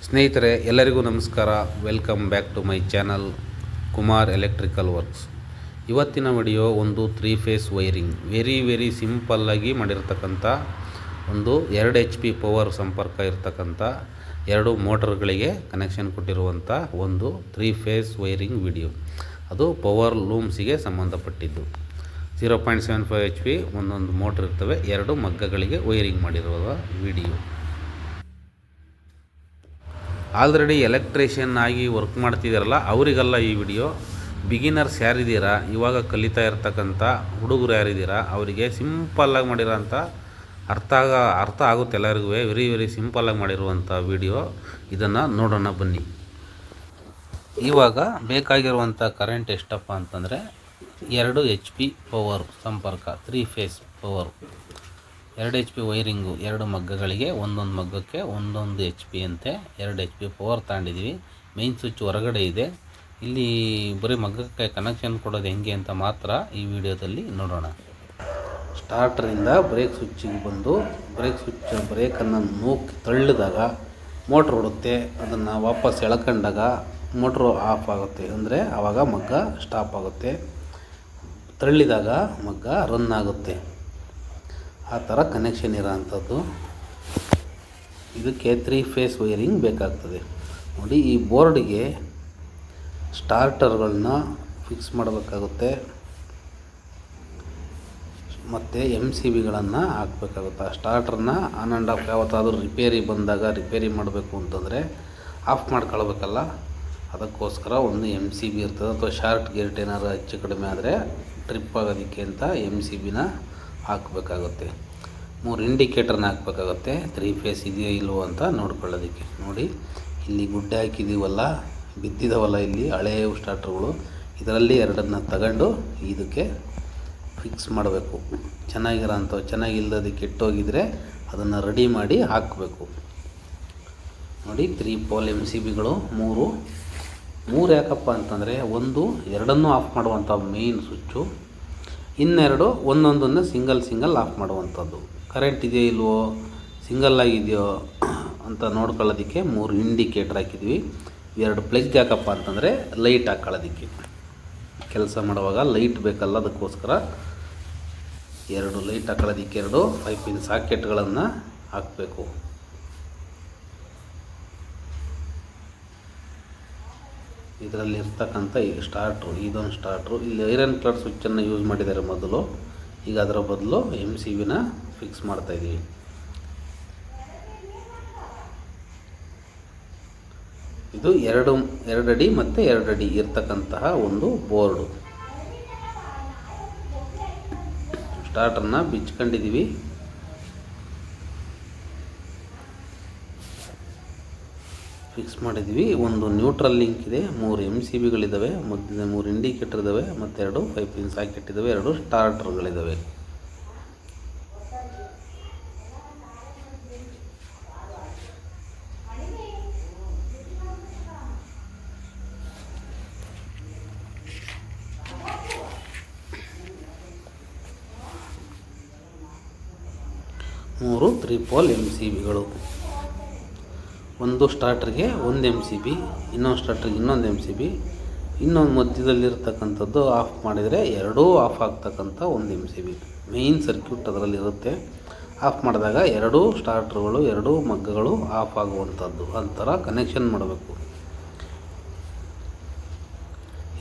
ಸ್ನೇಹಿತರೆ ಎಲ್ಲರಿಗೂ ನಮಸ್ಕಾರ. Welcome back to my channel Kumar electrical works. ಇವತ್ತಿನ ವಿಡಿಯೋ ಒಂದು 3 ಫೇಸ್ ವೈರಿಂಗ್, ವೆರಿ ಸಿಂಪಲ್ಲಾಗಿ ಮಾಡಿರ್ತಕ್ಕಂಥ ಒಂದು 2 HP ಪವರ್ ಸಂಪರ್ಕ ಇರತಕ್ಕಂಥ 2 ಮೋಟರ್ಗಳಿಗೆ ಕನೆಕ್ಷನ್ ಕೊಟ್ಟಿರುವಂಥ ಒಂದು 3 ಫೇಸ್ ವೈರಿಂಗ್ ವಿಡಿಯೋ. ಅದು ಪವರ್ ಲೂಮ್ಸಿಗೆ ಸಂಬಂಧಪಟ್ಟಿದ್ದು. 0.75 HP ಒಂದೊಂದು ಮೋಟ್ರ್ ಇರ್ತವೆ, 2 ಮಗ್ಗಗಳಿಗೆ ವೈರಿಂಗ್ ಮಾಡಿರುವ ವಿಡಿಯೋ. ಆಲ್ರೆಡಿ ಎಲೆಕ್ಟ್ರಿಷಿಯನ್ ಆಗಿ ವರ್ಕ್ ಮಾಡ್ತಿದ್ದಾರಲ್ಲ ಅವರಿಗೆಲ್ಲ ಈ ವಿಡಿಯೋ. ಬಿಗಿನರ್ಸ್ ಯಾರಿದ್ದೀರಾ, ಇವಾಗ ಕಲಿತಾ ಇರ್ತಕ್ಕಂಥ ಹುಡುಗರು ಯಾರಿದ್ದೀರಾ, ಅವರಿಗೆ ಸಿಂಪಲ್ಲಾಗಿ ಮಾಡಿರೋಂಥ ಅರ್ಥ ಆಗುತ್ತೆ ಎಲ್ಲರಿಗೂ. ವೆರಿ ಸಿಂಪಲ್ಲಾಗಿ ಮಾಡಿರುವಂಥ ವಿಡಿಯೋ. ಇದನ್ನು ನೋಡೋಣ ಬನ್ನಿ. ಇವಾಗ ಬೇಕಾಗಿರುವಂಥ ಕರೆಂಟ್ ಎಷ್ಟಪ್ಪ ಅಂತಂದರೆ 2 HP ಪವರ್ ಸಂಪರ್ಕ, 3 ಫೇಸ್ ಪವರ್, 2 HP ವೈರಿಂಗು, 2 ಮಗ್ಗಗಳಿಗೆ, ಒಂದೊಂದು ಮಗ್ಗಕ್ಕೆ 1 HP ಅಂತೆ 2 HP ಪವರ್ ತಗೊಂಡಿದ್ದೀವಿ. ಮೇನ್ ಸ್ವಿಚ್ ಹೊರಗಡೆ ಇದೆ. ಇಲ್ಲಿ ಬರೀ ಮಗ್ಗಕ್ಕೆ ಕನೆಕ್ಷನ್ ಕೊಡೋದು ಹೆಂಗೆ ಅಂತ ಮಾತ್ರ ಈ ವಿಡಿಯೋದಲ್ಲಿ ನೋಡೋಣ. ಸ್ಟಾರ್ಟರಿಂದ ಬ್ರೇಕ್ ಸ್ವಿಚ್ಚಿಗೆ ಬಂದು ಬ್ರೇಕನ್ನು ನೂಕಿ ತಳ್ಳಿದಾಗ ಮೋಟ್ರ್ ಓಡುತ್ತೆ. ಅದನ್ನು ವಾಪಸ್ ಎಳ್ಕೊಂಡಾಗ ಮೋಟ್ರು ಆಫ್ ಆಗುತ್ತೆ, ಅಂದರೆ ಆವಾಗ ಮಗ್ಗ ಸ್ಟಾಪ್ ಆಗುತ್ತೆ. ತಳ್ಳಿದಾಗ ಮಗ್ಗ ರನ್ ಆಗುತ್ತೆ. ಆ ಥರ ಕನೆಕ್ಷನ್ ಇರೋ ಅಂಥದ್ದು. ಇದಕ್ಕೆ 3 ಫೇಸ್ ವೈರಿಂಗ್ ಬೇಕಾಗ್ತದೆ. ನೋಡಿ, ಈ ಬೋರ್ಡಿಗೆ ಸ್ಟಾರ್ಟರ್ಗಳನ್ನ ಫಿಕ್ಸ್ ಮಾಡಬೇಕಾಗುತ್ತೆ ಮತ್ತು MCBಗಳನ್ನು ಹಾಕಬೇಕಾಗುತ್ತೆ. ಆ ಸ್ಟಾರ್ಟರ್ನ ಆನ್ ಆ್ಯಂಡ್ ಆಫ್ ಯಾವತ್ತಾದರೂ ರಿಪೇರಿ ಬಂದಾಗ ರಿಪೇರಿ ಮಾಡಬೇಕು ಅಂತಂದರೆ ಆಫ್ ಮಾಡ್ಕೊಳ್ಬೇಕಲ್ಲ, ಅದಕ್ಕೋಸ್ಕರ ಒಂದು MCB ಇರ್ತದೆ. ಅಥವಾ ಶಾರ್ಟ್ ಗೇಟ್ ಏನಾದ್ರು ಹೆಚ್ಚು ಕಡಿಮೆ ಆದರೆ ಟ್ರಿಪ್ ಆಗೋದಕ್ಕೆ ಅಂತ MCBನ ಹಾಕಬೇಕಾಗುತ್ತೆ. 3 ಇಂಡಿಕೇಟರ್ನ ಹಾಕಬೇಕಾಗುತ್ತೆ, 3 ಫೇಸ್ ಇದೆಯೋ ಇಲ್ವೋ ಅಂತ ನೋಡ್ಕೊಳ್ಳೋದಕ್ಕೆ. ನೋಡಿ, ಇಲ್ಲಿ ಗುಡ್ಡೆ ಹಾಕಿದ್ದೀವಲ್ಲ, ಬಿದ್ದಿದ್ದಾವಲ್ಲ ಇಲ್ಲಿ ಹಳೆಯ ಸ್ಟಾರ್ಟರ್ಗಳು, ಇದರಲ್ಲಿ 2 ತಗೊಂಡು ಇದಕ್ಕೆ ಫಿಕ್ಸ್ ಮಾಡಬೇಕು. ಚೆನ್ನಾಗಿಲ್ಲದ ಕೆಟ್ಟೋಗಿದ್ರೆ ಅದನ್ನು ರೆಡಿ ಮಾಡಿ ಹಾಕಬೇಕು. ನೋಡಿ, 3 ಪೋಲ್ MCBಗಳು, 3 ಯಾಕಪ್ಪ ಅಂತಂದರೆ, ಒಂದು 2 ಆಫ್ ಮಾಡುವಂಥ ಮೇನ್ ಸ್ವಿಚ್ಚು, ಇನ್ನೆರಡು ಒಂದೊಂದನ್ನು ಸಿಂಗಲ್ ಆಫ್ ಮಾಡುವಂಥದ್ದು. ಕರೆಂಟ್ ಇದೆಯೋ ಇಲ್ವೋ, ಸಿಂಗಲ್ ಆಗಿದೆಯೋ ಅಂತ ನೋಡ್ಕೊಳ್ಳೋದಕ್ಕೆ 3 ಇಂಡಿಕೇಟ್ರ್ ಹಾಕಿದ್ವಿ. 2 ಪ್ಲಗ್ ಯಾಕಪ್ಪ ಅಂತಂದರೆ ಲೈಟ್ ಹಾಕ್ಕೊಳ್ಳೋದಕ್ಕೆ, ಕೆಲಸ ಮಾಡುವಾಗ ಲೈಟ್ ಬೇಕಲ್ಲ, ಅದಕ್ಕೋಸ್ಕರ 2 ಲೈಟ್ ಹಾಕ್ಕೊಳ್ಳೋದಕ್ಕೆ 2 5 ಪಿನ್ ಸಾಕೆಟ್ಗಳನ್ನು ಹಾಕಬೇಕು. ಇದರಲ್ಲಿ ಇರ್ತಕ್ಕಂಥ ಈ ಸ್ಟಾರ್ಟ್ರು, ಇದೊಂದು ಸ್ಟಾರ್ಟ್ರು. ಇಲ್ಲಿ ಐರನ್ ಕ್ಲಡ್ ಸ್ವಿಚ್ಚನ್ನು ಯೂಸ್ ಮಾಡಿದ್ದಾರೆ ಮೊದಲು, ಈಗ ಅದರ ಬದಲು MCBನ ಫಿಕ್ಸ್ ಮಾಡ್ತಾಯಿದ್ದೀವಿ. ಇದು 2 ಅಡಿ ಮತ್ತು 2 ಅಡಿ ಇರ್ತಕ್ಕಂತಹ ಒಂದು ಬೋರ್ಡು. ಸ್ಟಾರ್ಟರ್ನ ಬಿಚ್ಕೊಂಡಿದ್ದೀವಿ. ಫಿಕ್ಸ್ ಮಾಡಿದ್ವಿ. ಒಂದು ನ್ಯೂಟ್ರಲ್ ಲಿಂಕ್ ಇದೆ, 3 MCBಗಳಿದ್ದಾವೆ, ಮಧ್ಯದ 3 ಇಂಡಿಕೇಟರ್ ಇದ್ದಾವೆ ಮತ್ತು 2 5 ಪಿನ್ ಸಾಕೆಟ್ ಇದ್ದಾವೆ, 2 ಸ್ಟಾರ್ಟರ್ಗಳಿದ್ದಾವೆ. ಮೂರು 3 ಪೋಲ್ MCBಗಳು. ಒಂದು ಸ್ಟಾರ್ಟರ್ಗೆ 1 MCB, ಇನ್ನೊಂದು ಸ್ಟಾರ್ಟರ್ಗೆ ಇನ್ನೊಂದು MCB, ಇನ್ನೊಂದು ಮಧ್ಯದಲ್ಲಿರ್ತಕ್ಕಂಥದ್ದು ಆಫ್ ಮಾಡಿದರೆ 2 ಆಫ್ ಆಗ್ತಕ್ಕಂಥ 1 MCB. ಮೇಯ್ನ್ ಸರ್ಕ್ಯೂಟ್ ಅದರಲ್ಲಿರುತ್ತೆ. ಆಫ್ ಮಾಡಿದಾಗ 2 ಸ್ಟಾರ್ಟರ್ಗಳು 2 ಮಗ್ಗಗಳು ಆಫ್ ಆಗುವಂಥದ್ದು, ಅಂಥರ ಕನೆಕ್ಷನ್ ಮಾಡಬೇಕು.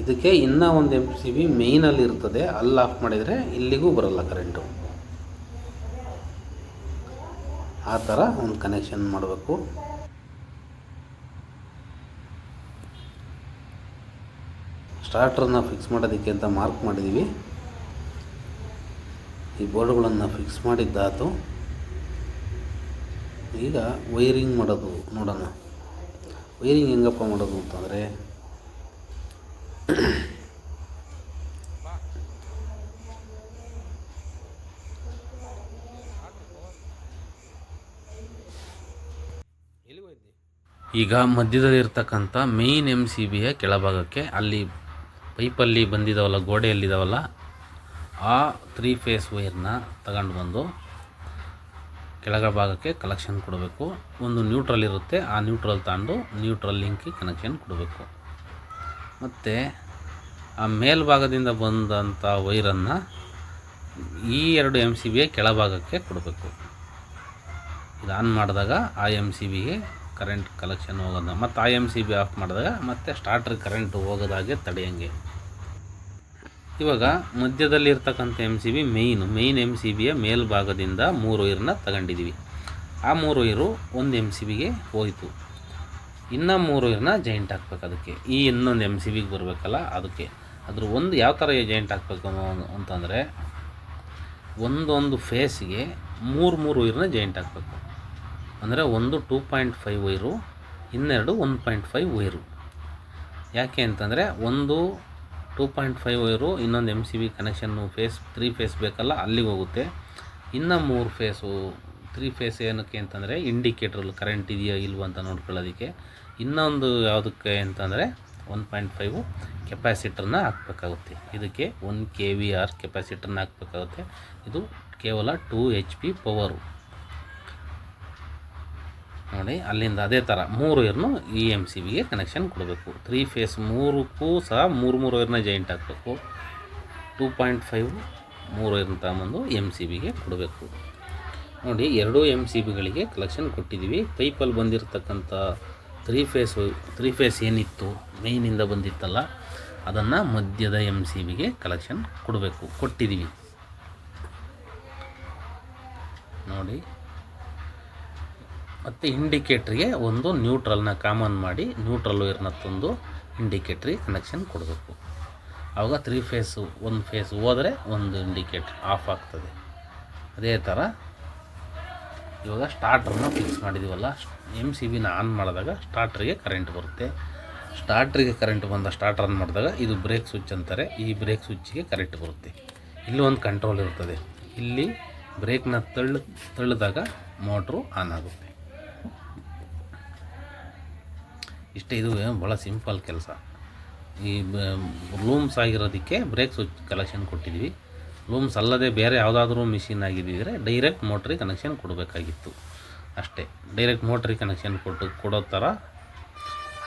ಇದಕ್ಕೆ ಇನ್ನೂ 1 MCB ಮೇಯ್ನಲ್ಲಿ ಇರ್ತದೆ, ಅಲ್ಲಿ ಆಫ್ ಮಾಡಿದರೆ ಇಲ್ಲಿಗೂ ಬರಲ್ಲ ಕರೆಂಟು. ಆ ಥರ ಒಂದು ಕನೆಕ್ಷನ್ ಮಾಡಬೇಕು. ಸ್ಟಾರ್ಟರ್ನ ಫಿಕ್ಸ್ ಮಾಡೋದಕ್ಕೆ ಅಂತ ಮಾರ್ಕ್ ಮಾಡಿದ್ದೀವಿ. ಈ ಬೋರ್ಡ್ಗಳನ್ನು ಫಿಕ್ಸ್ ಮಾಡಿದ್ದಾತು. ಈಗ ವೈರಿಂಗ್ ಮಾಡೋದು ನೋಡೋಣ. ವೈರಿಂಗ್ ಹೆಂಗಪ್ಪ ಮಾಡೋದು ಅಂತಂದರೆ, ಈಗ ಮಧ್ಯದಲ್ಲಿರ್ತಕ್ಕಂಥ ಮೇಯ್ನ್ MCBಯ ಕೆಳಭಾಗಕ್ಕೆ, ಅಲ್ಲಿ ಪೈಪಲ್ಲಿ ಬಂದಿದ್ದಾವಲ್ಲ, ಗೋಡೆಯಲ್ಲಿದ್ದಾವಲ್ಲ, ಆ 3 ಫೇಸ್ ವೈರ್ನ ತಗೊಂಡು ಬಂದು ಕೆಳಗ ಭಾಗಕ್ಕೆ ಕಲೆಕ್ಷನ್ ಕೊಡಬೇಕು. ಒಂದು ನ್ಯೂಟ್ರಲ್ ಇರುತ್ತೆ, ಆ ನ್ಯೂಟ್ರಲ್ ತಗೊಂಡು ನ್ಯೂಟ್ರಲ್ ಲಿಂಕಿಗೆ ಕನೆಕ್ಷನ್ ಕೊಡಬೇಕು. ಮತ್ತು ಆ ಮೇಲ್ಭಾಗದಿಂದ ಬಂದಂಥ ವೈರನ್ನು ಈ 2 MCBಯ ಕೆಳಭಾಗಕ್ಕೆ ಕೊಡಬೇಕು. ಇದು ಆನ್ ಮಾಡಿದಾಗ ಆ MCBಗೆ ಕರೆಂಟ್ ಕಲೆಕ್ಷನ್ ಹೋಗೋದು, ಮತ್ತು ಆ MCB ಆಫ್ ಮಾಡಿದಾಗ ಮತ್ತೆ ಸ್ಟಾರ್ಟ್ರಿಗೆ ಕರೆಂಟ್ ಹೋಗೋದಾಗೆ ತಡೆಯಂಗೆ. ಇವಾಗ ಮಧ್ಯದಲ್ಲಿ ಇರ್ತಕ್ಕಂಥ MCB ಮೇಯ್ನ್ MCBಯ ಮೇಲ್ಭಾಗದಿಂದ 3 ವೈರನ್ನ ತಗೊಂಡಿದ್ದೀವಿ. ಆ 3 ವೈರು ಒಂದು MCBಗೆ ಹೋಯಿತು. ಇನ್ನೂ 3 ವೈರನ್ನ ಜಾಯಿಂಟ್ ಹಾಕ್ಬೇಕು. ಅದಕ್ಕೆ ಈ ಇನ್ನೊಂದು MCBಗೆ ಬರಬೇಕಲ್ಲ, ಅದಕ್ಕೆ ಅದ್ರ ಒಂದು ಯಾವ ಥರ ಜಾಯಿಂಟ್ ಹಾಕಬೇಕು ಅಂತಂದರೆ, ಒಂದೊಂದು ಫೇಸ್ಗೆ 3 ವೈರನ್ನ ಜಾಯಿಂಟ್ ಹಾಕಬೇಕು. ಅಂದರೆ ಒಂದು 2.5 ವೈರು, ಇನ್ನೆರಡು 1.5 ವೈರು. ಯಾಕೆ ಅಂತಂದರೆ ಒಂದು 2.5 ವೈರು ಇನ್ನೊಂದು MCB ಕನೆಕ್ಷನ್ನು 3 ಫೇಸ್ ಬೇಕಲ್ಲ, ಅಲ್ಲಿಗೆ ಹೋಗುತ್ತೆ. ಇನ್ನು 3 ಫೇಸ್ ಏನಕ್ಕೆ ಅಂತಂದರೆ ಇಂಡಿಕೇಟ್ರಲ್ಲಿ ಕರೆಂಟ್ ಇದೆಯಾ ಇಲ್ವ ಅಂತ ನೋಡ್ಕೊಳ್ಳೋದಕ್ಕೆ. ಇನ್ನೊಂದು ಯಾವುದಕ್ಕೆ ಅಂತಂದರೆ 1.5 ಕೆಪಾಸಿಟರ್ನ ಹಾಕಬೇಕಾಗುತ್ತೆ. ಇದಕ್ಕೆ 1 kVAr ಕೆಪಾಸಿಟರ್ನ ಹಾಕಬೇಕಾಗುತ್ತೆ. ಇದು ಕೇವಲ 2 HP ಪವರು ನೋಡಿ. ಅಲ್ಲಿಂದ ಅದೇ ಥರ 3 ವೈರ್ನು ಈ MCBಗೆ ಕನೆಕ್ಷನ್ ಕೊಡಬೇಕು. 3 ಫೇಸ್ 3ಕ್ಕೂ ಸಹ 3 ವೈರ್ನ ಜಾಯಿಂಟ್ ಹಾಕಬೇಕು. 2.5 3 ವೈರ್ನ ತಗೊಂಬಂದು MCBಗೆ ಕೊಡಬೇಕು. ನೋಡಿ, 2 MCBಗಳಿಗೆ ಕಲೆಕ್ಷನ್ ಕೊಟ್ಟಿದ್ದೀವಿ. ಪೈಪಲ್ಲಿ ಬಂದಿರತಕ್ಕಂಥ 3 ಫೇಸ್ ಏನಿತ್ತು ಮೇಯ್ನಿಂದ ಬಂದಿತ್ತಲ್ಲ, ಅದನ್ನು ಮಧ್ಯದ MCBಗೆ ಕಲೆಕ್ಷನ್ ಕೊಟ್ಟಿದ್ದೀವಿ ನೋಡಿ. ಮತ್ತು ಇಂಡಿಕೇಟ್ರಿಗೆ ಒಂದು ನ್ಯೂಟ್ರಲ್ನ ಕಾಮನ್ ಮಾಡಿ ನ್ಯೂಟ್ರಲ್ ವೈರ್ನ ತಂದು ಇಂಡಿಕೇಟ್ರಿಗೆ ಕನೆಕ್ಷನ್ ಕೊಡಬೇಕು. ಆವಾಗ 3 ಫೇಸು ಒಂದು ಫೇಸ್ ಹೋದರೆ ಒಂದು ಇಂಡಿಕೇಟ್ರ್ ಆಫ್ ಆಗ್ತದೆ. ಅದೇ ಥರ ಇವಾಗ ಸ್ಟಾರ್ಟ್ರನ್ನ ಫಿಕ್ಸ್ ಮಾಡಿದ್ದೀವಲ್ಲ, MCBನ ಆನ್ ಮಾಡಿದಾಗ ಸ್ಟಾರ್ಟ್ರಿಗೆ ಕರೆಂಟ್ ಬರುತ್ತೆ. ಸ್ಟಾರ್ಟ್ರಿಗೆ ಕರೆಂಟ್ ಬಂದ ಸ್ಟಾರ್ಟ್ ಆನ್ ಮಾಡಿದಾಗ ಇದು ಬ್ರೇಕ್ ಸ್ವಿಚ್ ಅಂತಾರೆ. ಈ ಬ್ರೇಕ್ ಸ್ವಿಚ್ಗೆ ಕರೆಂಟ್ ಬರುತ್ತೆ. ಇಲ್ಲಿ ಒಂದು ಕಂಟ್ರೋಲ್ ಇರ್ತದೆ. ಇಲ್ಲಿ ಬ್ರೇಕ್ನ ತಳ್ಳಿದಾಗ ಮೋಟ್ರು ಆನ್ ಆಗುತ್ತೆ. ಇಷ್ಟೇ. ಇದು ಭಾಳ ಸಿಂಪಲ್ ಕೆಲಸ. ಈ ಲೂಮ್ಸ್ ಆಗಿರೋದಕ್ಕೆ ಬ್ರೇಕ್ ಸ್ವಿಚ್ ಕಲೆಕ್ಷನ್ ಕೊಟ್ಟಿದ್ವಿ. ಲೂಮ್ಸ್ ಅಲ್ಲದೆ ಬೇರೆ ಯಾವುದಾದ್ರೂ ಮಿಷಿನ್ ಆಗಿದ್ದಿದ್ರೆ ಡೈರೆಕ್ಟ್ ಮೋಟ್ರಿಗೆ ಕನೆಕ್ಷನ್ ಕೊಡಬೇಕಾಗಿತ್ತು ಅಷ್ಟೇ. ಡೈರೆಕ್ಟ್ ಮೋಟ್ರಿಗೆ ಕನೆಕ್ಷನ್ ಕೊಡೋ ಥರ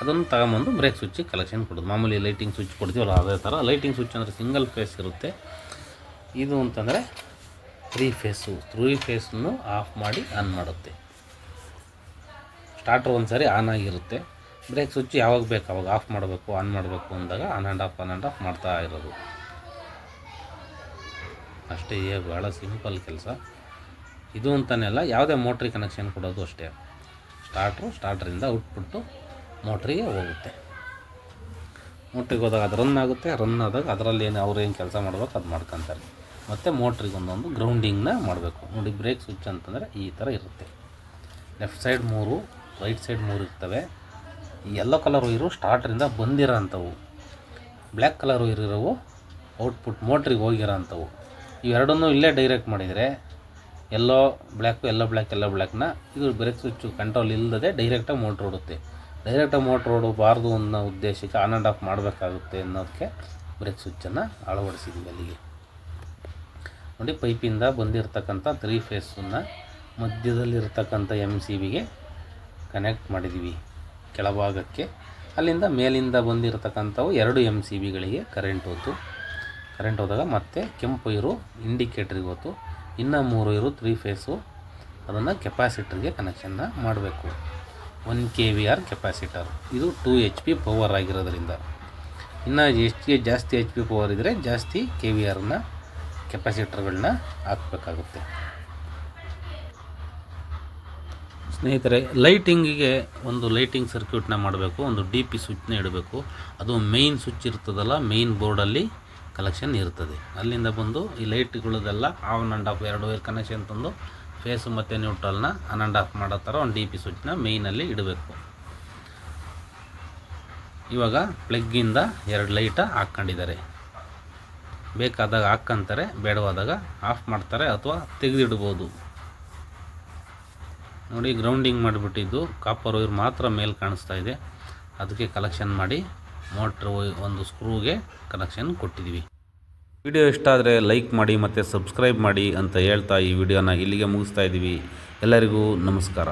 ಅದನ್ನು ತಗೊಂಬಂದು ಬ್ರೇಕ್ ಸ್ವಿಚ್ಚಿಗೆ ಕಲೆಕ್ಷನ್ ಕೊಡೋದು. ಮಾಮೂಲಿ ಲೈಟಿಂಗ್ ಸ್ವಿಚ್ ಕೊಡ್ತೀವಲ್ಲ ಅದೇ ಥರ. ಲೈಟಿಂಗ್ ಸ್ವಿಚ್ ಅಂದರೆ ಸಿಂಗಲ್ ಫೇಸ್ ಇರುತ್ತೆ. ಇದು ಅಂತಂದರೆ 3 ಫೇಸನ್ನು ಆಫ್ ಮಾಡಿ ಆನ್ ಮಾಡುತ್ತೆ. ಸ್ಟಾರ್ಟರ್ ಒಂದು ಸಾರಿ ಆನ್ ಆಗಿರುತ್ತೆ. ಬ್ರೇಕ್ ಸ್ವಿಚ್ ಯಾವಾಗ ಬೇಕು ಅವಾಗ ಆಫ್ ಮಾಡಬೇಕು, ಆನ್ ಮಾಡಬೇಕು ಅಂದಾಗ ಆನ್ ಆ್ಯಂಡ್ ಆಫ್ ಮಾಡ್ತಾ ಇರೋದು ಅಷ್ಟೇ. ಭಾಳ ಸಿಂಪಲ್ ಕೆಲಸ ಇದು ಅಂತಲೇ ಅಲ್ಲ, ಯಾವುದೇ ಮೋಟ್ರಿಗೆ ಕನೆಕ್ಷನ್ ಕೊಡೋದು ಅಷ್ಟೇ. ಸ್ಟಾರ್ಟ್ರಿಂದ ಔಟ್ಪುಟ್ಟು ಮೋಟ್ರಿಗೆ ಹೋಗುತ್ತೆ. ಮೋಟ್ರಿಗೆ ಹೋದಾಗ ಅದು ರನ್ ಆಗುತ್ತೆ. ರನ್ ಆದಾಗ ಅದರಲ್ಲಿ ಅವ್ರೇನು ಕೆಲಸ ಮಾಡಬೇಕು ಅದು ಮಾಡ್ಕೊತಾರೆ. ಮತ್ತು ಮೋಟ್ರಿಗೆ ಒಂದೊಂದು ಗ್ರೌಂಡಿಂಗ್ನ ಮಾಡಬೇಕು. ನೋಡಿ, ಬ್ರೇಕ್ ಸ್ವಿಚ್ ಅಂತಂದರೆ ಈ ಥರ ಇರುತ್ತೆ. ಲೆಫ್ಟ್ ಸೈಡ್ 3, ರೈಟ್ ಸೈಡ್ 3 ಇರ್ತವೆ. ಈ ಯೆಲ್ಲೋ ಕಲರ್ ವೈರು ಸ್ಟಾರ್ಟ್ರಿಂದ ಬಂದಿರೋ ಅಂಥವು, ಬ್ಲ್ಯಾಕ್ ಕಲರ್ ವೈರ್ ಇರೋವು ಔಟ್ಪುಟ್ ಮೋಟ್ರಿಗೆ ಹೋಗಿರೋ ಅಂಥವು. ಇವೆರಡನ್ನೂ ಇಲ್ಲೇ ಡೈರೆಕ್ಟ್ ಮಾಡಿದರೆ ಎಲ್ಲೋ ಬ್ಲ್ಯಾಕ್ನ ಇದು ಬ್ರೇಕ್ ಸ್ವಿಚ್ಚು ಕಂಟ್ರೋಲ್ ಇಲ್ಲದೆ ಡೈರೆಕ್ಟಾಗಿ ಮೋಟ್ರ್ ಓಡುತ್ತೆ. ಡೈರೆಕ್ಟಾಗಿ ಮೋಟ್ರ್ ಓಡಬಾರ್ದು ಅನ್ನೋ ಉದ್ದೇಶಕ್ಕೆ ಆನ್ ಆ್ಯಂಡ್ ಆಫ್ ಮಾಡಬೇಕಾಗುತ್ತೆ ಅನ್ನೋದಕ್ಕೆ ಬ್ರೇಕ್ ಸ್ವಿಚ್ಚನ್ನು ಅಳವಡಿಸಿದ್ದೀವಿ ಅಲ್ಲಿಗೆ. ನೋಡಿ, ಪೈಪಿಂದ ಬಂದಿರತಕ್ಕಂಥ 3 ಫೇಸನ್ನು ಮಧ್ಯದಲ್ಲಿರ್ತಕ್ಕಂಥ MCBಗೆ ಕನೆಕ್ಟ್ ಮಾಡಿದ್ದೀವಿ ಕೆಳಭಾಗಕ್ಕೆ. ಅಲ್ಲಿಂದ ಮೇಲಿಂದ ಬಂದಿರತಕ್ಕಂಥವು 2 MCBಗಳಿಗೆ ಕರೆಂಟ್ ಹೋದಾಗ ಮತ್ತೆ ಕೆಂಪು ವೈರು ಇಂಡಿಕೇಟ್ರಿಗೆ ಹೋತು. ಇನ್ನು 3 ವೈರು 3 ಫೇಸು ಅದನ್ನು ಕೆಪಾಸಿಟರ್ಗೆ ಕನೆಕ್ಷನ್ನ ಮಾಡಬೇಕು. 1 kVAr ಕೆಪಾಸಿಟರ್. ಇದು 2 HP ಪವರ್ ಆಗಿರೋದ್ರಿಂದ. ಇನ್ನು ಜಾಸ್ತಿ HP ಪವರ್ ಇದ್ದರೆ ಜಾಸ್ತಿ kVArನ ಕೆಪಾಸಿಟರ್ಗಳನ್ನ ಹಾಕಬೇಕಾಗುತ್ತೆ. ಸ್ನೇಹಿತರೆ, ಲೈಟಿಂಗಿಗೆ ಒಂದು ಲೈಟಿಂಗ್ ಸರ್ಕ್ಯೂಟ್ನ ಮಾಡಬೇಕು. ಒಂದು DP ಸ್ವಿಚ್ನ ಇಡಬೇಕು. ಅದು ಮೇಯ್ನ್ ಸ್ವಿಚ್ ಇರ್ತದಲ್ಲ, ಮೇಯ್ನ್ ಬೋರ್ಡಲ್ಲಿ ಕಲೆಕ್ಷನ್ ಇರ್ತದೆ. ಅಲ್ಲಿಂದ ಬಂದು ಈ ಲೈಟ್ಗಳದೆಲ್ಲ on and off 2 wire connection ತಂದು ಫೇಸು ಮತ್ತು ನ್ಯೂಟ್ರಲ್ನ ಆನ್ ಆ್ಯಂಡ್ ಆಫ್ ಮಾಡೋ ಥರ ಒಂದು DP ಸ್ವಿಚ್ನ ಮೇಯ್ನಲ್ಲಿ ಇಡಬೇಕು. ಇವಾಗ ಪ್ಲಗ್ಗಿಂದ 2 ಲೈಟ ಹಾಕ್ಕೊಂಡಿದ್ದಾರೆ. ಬೇಕಾದಾಗ ಹಾಕ್ಕೊಂತಾರೆ, ಬೇಡವಾದಾಗ ಆಫ್ ಮಾಡ್ತಾರೆ ಅಥವಾ ತೆಗೆದಿಡ್ಬೋದು. ನೋಡಿ, ಗ್ರೌಂಡಿಂಗ್ ಮಾಡಿಬಿಟ್ಟಿದ್ದು ಕಾಪರ್ ವೈರ್ ಮಾತ್ರ ಮೇಲೆ ಕಾಣಿಸ್ತಾ ಇದೆ. ಅದಕ್ಕೆ ಕಲೆಕ್ಷನ್ ಮಾಡಿ ಮೋಟ್ರ್ ಒಂದು ಸ್ಕ್ರೂಗೆ ಕನೆಕ್ಷನ್ ಕೊಟ್ಟಿದ್ದೀವಿ. ವಿಡಿಯೋ ಇಷ್ಟ ಆದರೆ ಲೈಕ್ ಮಾಡಿ ಮತ್ತು ಸಬ್ಸ್ಕ್ರೈಬ್ ಮಾಡಿ ಅಂತ ಹೇಳ್ತಾ ಈ ವಿಡಿಯೋನ ಇಲ್ಲಿಗೆ ಮುಗಿಸ್ತಾ ಇದ್ದೀವಿ. ಎಲ್ಲರಿಗೂ ನಮಸ್ಕಾರ.